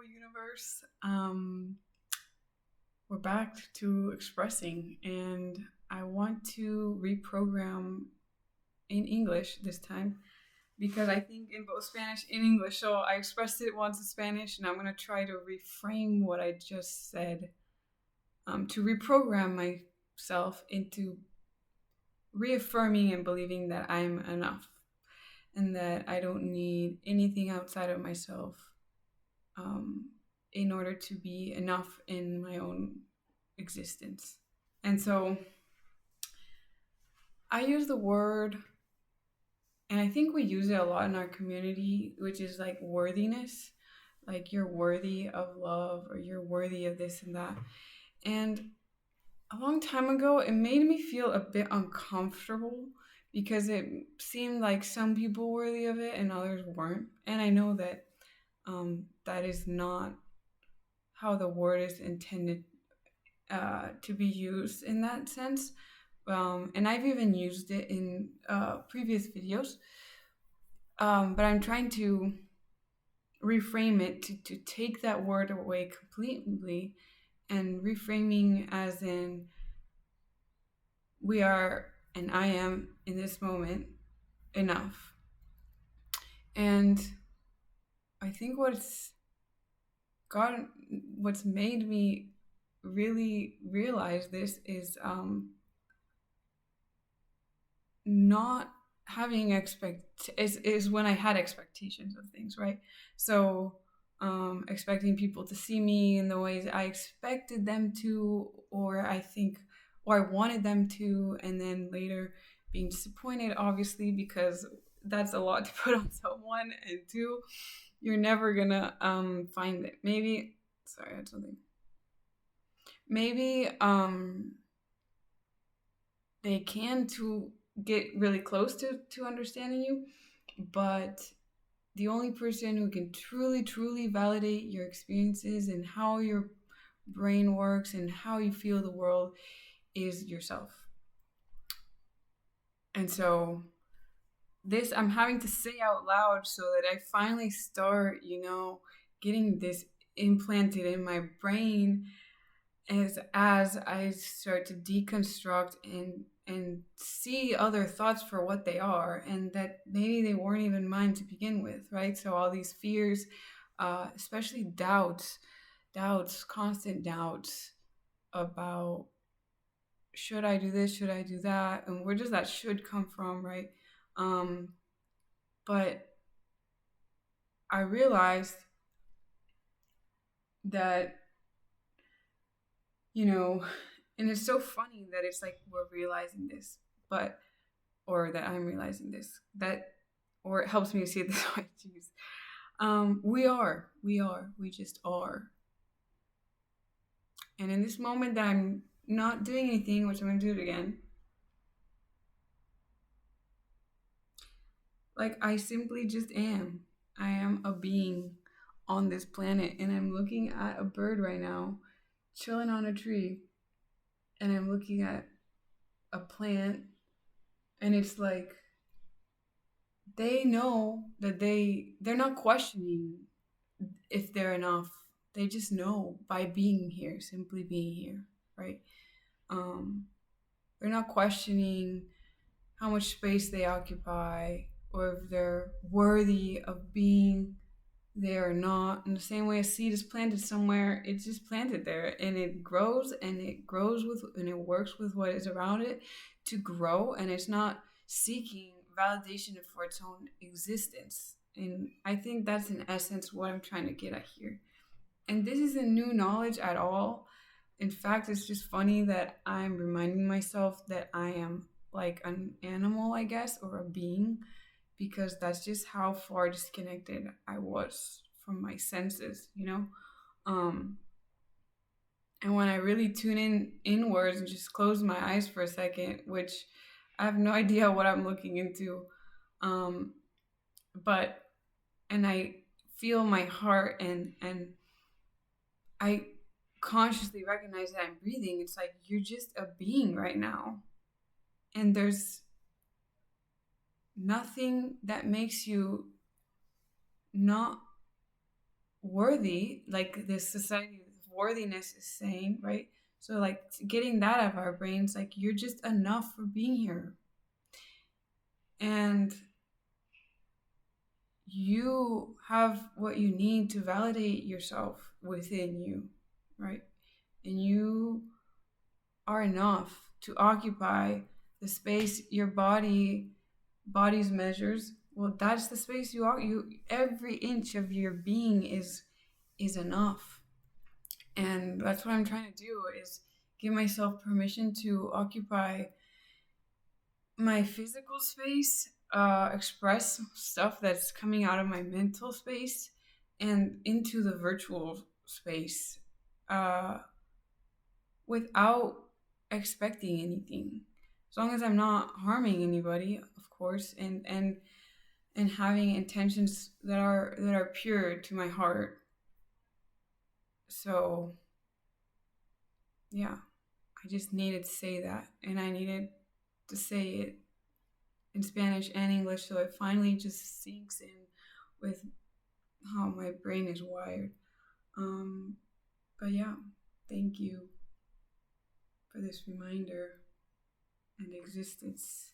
universe. We're back to expressing, and I want to reprogram in English this time because I think in both Spanish and English. So I expressed it once in Spanish, and I'm going to try to reframe what I just said to reprogram myself into reaffirming and believing that I'm enough and that I don't need anything outside of myself um, in order to be enough in my own existence. And so I use the word, and I think we use it a lot in our community, which is like worthiness. Like you're worthy of love or you're worthy of this and that. And a long time ago, it made me feel a bit uncomfortable because it seemed like some people were worthy of it and others weren't. And I know that that is not how the word is intended to be used in that sense. And I've even used it in previous videos. But I'm trying to reframe it to take that word away completely and reframing as in we are and I am in this moment enough. And I think what's made me really realize this is not having is when I had expectations of things, right? So expecting people to see me in the ways I expected them to, or I wanted them to, and then later being disappointed, obviously, because that's a lot to put on someone, and two, you're never gonna find it. Maybe, sorry, I had something. Maybe they can to get really close to understanding you, but the only person who can truly validate your experiences and how your brain works and how you feel the world is yourself. And so this I'm having to say out loud so that I finally start, getting this implanted in my brain as I start to deconstruct and see other thoughts for what they are, and that maybe they weren't even mine to begin with, right? So all these fears, especially constant doubts about should I do this, should I do that, and where does that should come from, right? Um, but I realized that and it's so funny that it's like we're realizing this, but or that I'm realizing this, that or it helps me to see it this way. Jeez. We just are. And in this moment that I'm not doing anything, which I'm gonna do it again, like I simply just am. I am a being on this planet, and I'm looking at a bird right now, chilling on a tree, and I'm looking at a plant, and it's like they know that they're not questioning if they're enough. They just know by being here, simply being here, right? um they're not questioning how much space they occupy or if they're worthy of being there or not. In the same way a seed is planted somewhere, it's just planted there and it grows and it grows with and it works with what is around it to grow, and it's not seeking validation for its own existence. And I think that's in essence what I'm trying to get at here. And this isn't new knowledge at all. In fact, it's just funny that I'm reminding myself that I am like an animal, I guess, or a being, because that's just how far disconnected I was from my senses. Um, and when I really tune in inwards and just close my eyes for a second, which I have no idea what I'm looking into, um, but and I feel my heart and I consciously recognize that I'm breathing, it's like you're just a being right now. And there's nothing that makes you not worthy, like this society of worthiness is saying, right? So like getting that out of our brains, like you're just enough for being here. And you have what you need to validate yourself within you, right? And you are enough to occupy the space your body's measures. Well, that's the space you are. You every inch of your being is enough. And that's what I'm trying to do, is give myself permission to occupy my physical space, express stuff that's coming out of my mental space and into the virtual space, uh, without expecting anything. As long as I'm not harming anybody, of course, and having intentions that are pure to my heart. So yeah, I just needed to say that, and I needed to say it in Spanish and English so it finally just sinks in with how my brain is wired. But yeah, thank you for this reminder and existence.